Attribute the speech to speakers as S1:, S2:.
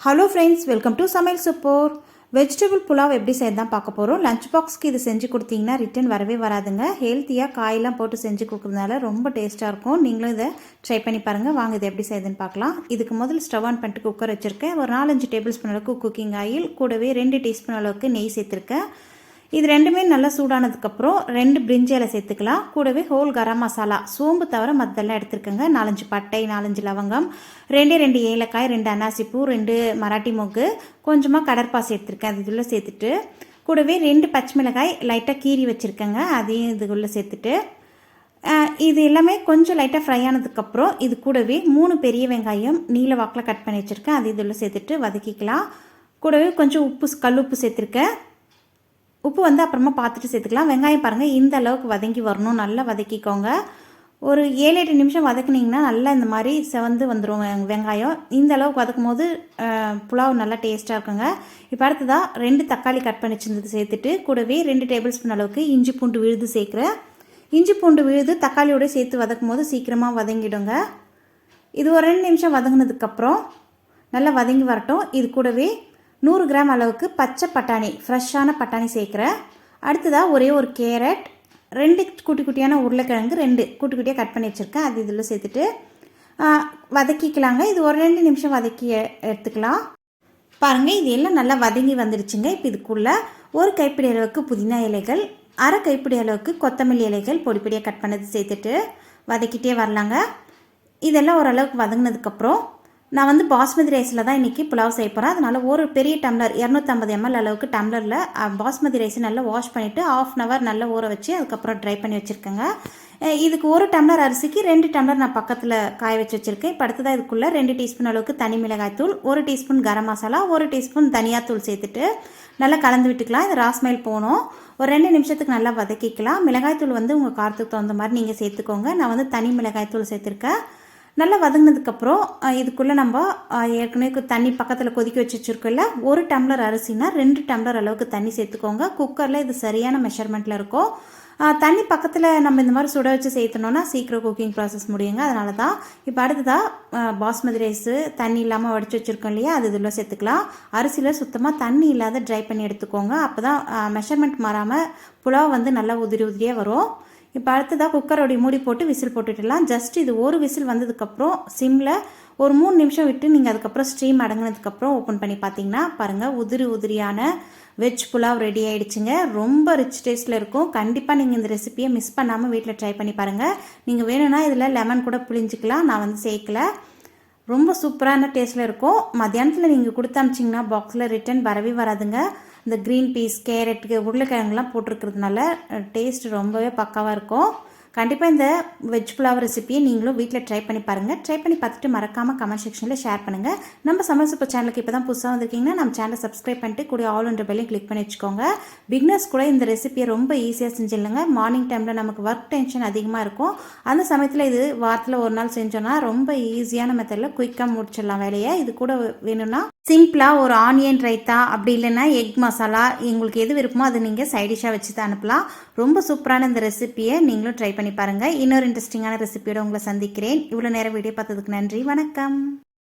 S1: Hello friends, welcome to சமையல் super. Vegetable pulao எப்படி செய்யறதான் பார்க்க போகிறோம். லஞ்ச் பாக்ஸ்க்கு இது செஞ்சு கொடுத்தீங்கன்னா ரிட்டன் வரவே வராதுங்க. ஹெல்த்தியாக காயெல்லாம் போட்டு செஞ்சு கொடுக்குறதுனால ரொம்ப டேஸ்ட்டாக இருக்கும். நீங்களும் இதை ட்ரை பண்ணி பாருங்கள். வாங்க இதை எப்படி செய்யுதுன்னு பார்க்கலாம். இதுக்கு முதல்ல ஸ்டவ் ஆன் பண்ணிட்டு குக்கர் வச்சுருக்கேன். ஒரு 4-5 டேபிள் ஸ்பூன் அளவுக்கு குக்கிங் ஆயில், கூடவே 2 டீஸ்பூன் அளவுக்கு நெய் சேர்த்துருக்கேன். இது ரெண்டுமே நல்லா சூடானதுக்கப்புறம் 2 பிரிஞ்சி இலை சேர்த்துக்கலாம். கூடவே ஹோல் கரம் மசாலா, சோம்பு தவிர மற்றெல்லாம் எடுத்துருக்கேங்க. 4-5 பட்டை, 4-5 லவங்கம், 2 ஏலக்காய், 2 அன்னாசிப்பூ, 2 மராட்டி மொக்கு, கொஞ்சமாக கடற்பாசி எடுத்துருக்கேன். அது இதுக்குள்ளே சேர்த்துட்டு, கூடவே 2 பச்சை மிளகாய் லைட்டாக கீறி வச்சுருக்கேங்க. அதையும் இதுக்குள்ளே சேர்த்துட்டு, இது எல்லாமே கொஞ்சம் லைட்டாக ஃப்ரை ஆனதுக்கப்புறம் இது கூடவே 3 பெரிய வெங்காயம் நீல வாக்கில் கட் பண்ணி வச்சுருக்கேன். அது இதில் சேர்த்துட்டு வதக்கிக்கலாம். கூடவே கொஞ்சம் கல் உப்பு சேர்த்துருக்கேன். உப்பு அப்புறமா பார்த்துட்டு சேர்த்துக்கலாம். வெங்காயம் பாருங்கள், இந்த அளவுக்கு வதங்கி வரணும். நல்லா வதக்கிக்கோங்க. ஒரு 7-8 நிமிஷம் வதக்குனிங்கன்னா நல்லா இந்த மாதிரி செவந்து வந்துடும் வெங்காயம். இந்த அளவுக்கு வதக்கும் போது புலாவ் நல்லா டேஸ்ட்டாக இருக்குங்க. இப்போ அடுத்ததாக 2 தக்காளி கட் பண்ணி வச்சுருந்தது சேர்த்துட்டு, கூடவே 2 டேபிள் ஸ்பூன் அளவுக்கு இஞ்சி பூண்டு விழுது சேர்க்குறேன். இஞ்சி பூண்டு விழுது தக்காளியோடு சேர்த்து வதக்கும் போது சீக்கிரமாக வதங்கிடுங்க. இது ஒரு 2 நிமிஷம் வதங்கினதுக்கப்புறம் நல்லா வதங்கி வரட்டும். இது கூடவே 100 கிராம் அளவுக்கு பச்சை பட்டாணி, ஃப்ரெஷ்ஷான பட்டாணி சேர்க்குறேன். அடுத்ததாக ஒரே ஒரு கேரட், 2 குட்டி குட்டியான உருளைக்கிழங்கு 2 குட்டி குட்டியாக கட் பண்ணி வச்சுருக்கேன். அது இதில் சேர்த்துட்டு வதக்கிக்கலாங்க. இது ஒரு 2 நிமிஷம் வதக்கி எடுத்துக்கலாம். பாருங்கள், இது எல்லாம் நல்லா வதங்கி வந்துடுச்சுங்க. இப்போ இதுக்குள்ளே ஒரு கைப்பிடி அளவுக்கு புதினா இலைகள், அரை கைப்பிடி அளவுக்கு கொத்தமல்லி இலைகள் பொடிப்பொடியாக கட் பண்ணது சேர்த்துட்டு வதக்கிட்டே வரலாங்க. இதெல்லாம் ஓரளவுக்கு வதங்கினதுக்கப்புறம் நான் பாஸ்மதி ரைஸில் தான் இன்றைக்கி புலாவ் செய்ய போகிறேன். அதனால் ஒரு பெரிய டம்ளர் 250 ml அளவுக்கு டம்ளரில் பாஸ்மதி ரைஸை நல்லா வாஷ் பண்ணிவிட்டு 1/2 hour நல்லா ஊற வச்சு அதுக்கப்புறம் ட்ரை பண்ணி வச்சுருக்கேங்க. இதுக்கு 1 டம்ளர் அரிசிக்கு 2 டம்ளர் நான் பக்கத்தில் காய வச்சு வச்சுருக்கேன். இப்போ அடுத்ததாக இதுக்குள்ளே 2 டீஸ்பூன் அளவுக்கு தனி மிளகாய்த்தூள், 1 டீஸ்பூன் கரம் மசாலா, 1 டீஸ்பூன் தனியாத்தூள் சேர்த்துட்டு நல்லா கலந்து விட்டுக்கலாம். இது ராஸ்மைல் போகணும். ஒரு 2 நிமிஷத்துக்கு நல்லா வதக்கிக்கலாம். மிளகாய்த்தூள் உங்கள் காரத்துக்கு தகுந்த மாதிரி நீங்கள் சேர்த்துக்கோங்க. நான் தனி மிளகாய்த்தூள் சேர்த்துருக்கேன். நல்லா வதங்கினதுக்கப்புறம் இதுக்குள்ளே நம்ம ஏற்கனவே தண்ணி பக்கத்தில் கொதிக்க வச்சுருக்கோம்ல, 1 டம்ளர் அரிசினா 2 டம்ளர் அளவுக்கு தண்ணி சேர்த்துக்கோங்க. குக்கரில் இது சரியான மெஷர்மெண்ட்டில் இருக்கும். தண்ணி பக்கத்தில் நம்ம இந்த மாதிரி சுட வச்சு சேர்த்தனோன்னா சீக்கிரம் குக்கிங் ப்ராசஸ் முடியுங்க. அதனால தான். இப்போ அடுத்ததாக பாஸ்மதி ரைஸு தண்ணி இல்லாமல் வடித்து வச்சுருக்கோம் இல்லையா, அது இதில் சேர்த்துக்கலாம். அரிசியில் சுத்தமாக தண்ணி இல்லாத ட்ரை பண்ணி எடுத்துக்கோங்க. அப்போ தான் மெஷர்மெண்ட் மாறாமல் புலாவ் நல்லா உதிரி உதிரியாக வரும். இப்போ அடுத்ததாக குக்கரோடைய மூடி போட்டு விசில் போட்டுடலாம். ஜஸ்ட் இது ஒரு விசில் வந்ததுக்கப்புறம் சிம்மில் ஒரு 3 நிமிஷம் விட்டு நீங்கள் அதுக்கப்புறம் ஸ்டீம் அடங்கினதுக்கப்புறம் ஓப்பன் பண்ணி பார்த்தீங்கன்னா பாருங்கள், உதிரி உதிரியான வெஜ் புலாவ் ரெடி ஆகிடுச்சுங்க. ரொம்ப ரிச் டேஸ்ட்டில் இருக்கும். கண்டிப்பாக நீங்கள் இந்த ரெசிபியை மிஸ் பண்ணாமல் வீட்டில் ட்ரை பண்ணி பாருங்கள். நீங்கள் வேணும்னா இதில் லெமன் கூட புளிஞ்சிக்கலாம். நான் சேர்க்கல. ரொம்ப சூப்பரான டேஸ்ட்டில் இருக்கும். மத்தியானத்தில் நீங்கள் கொடுத்து அமிச்சிங்கன்னா பாக்ஸில் ரிட்டன் வரவே வராதுங்க. இந்த க்ரீன் பீஸ், கேரட்டுக்கு, உருளைக்கிழங்குலாம் போட்டிருக்கிறதுனால டேஸ்ட் ரொம்பவே பக்காவாக இருக்கும். கண்டிப்பாக இந்த வெஜ் புலாவ் ரெசிபியை நீங்களும் வீட்டில் ட்ரை பண்ணி பாருங்கள். ட்ரை பண்ணி பார்த்துட்டு மறக்காமல் கமெண்ட் செக்ஷனில் ஷேர் பண்ணுங்கள். நம்ம சமையல் சூப்பர் சேனலுக்கு இப்போ தான் புதுசாக வந்திருக்கீங்கன்னா நம்ம சேனலை சப்ஸ்கிரைப் பண்ணிட்டு கூட ஆல் என்ற பெல்லையும் கிளிக் பண்ணி வச்சுக்கோங்க. பிகினர்ஸ் கூட இந்த ரெசிபியை ரொம்ப ஈஸியாக செஞ்சிடலாங்க. மார்னிங் டைமில் நமக்கு ஒர்க் டென்ஷன் அதிகமாக இருக்கும். அந்த சமயத்தில் இது வாரத்தில் ஒரு நாள் செஞ்சோன்னா ரொம்ப ஈஸியான மெத்தடில் குயிக்காக முடிச்சிடலாம் வேலையை. இது கூட வேணும்னா சிம்பிளாக ஒரு ஆனியன் ரைத்தா, அப்படி இல்லைன்னா எக் மசாலா, உங்களுக்கு எது விருப்பமோ அதை நீங்கள் சைடிஷாக வச்சு தான் அனுப்பலாம். ரொம்ப சூப்பரான இந்த ரெசிபியை நீங்களும் ட்ரை பண்ணி பாருங்கள். இன்னொரு இன்ட்ரெஸ்டிங்கான ரெசிபியோட உங்களை சந்திக்கிறேன். இவ்வளோ நேரம் வீடியோ பார்த்ததுக்கு நன்றி. வணக்கம்.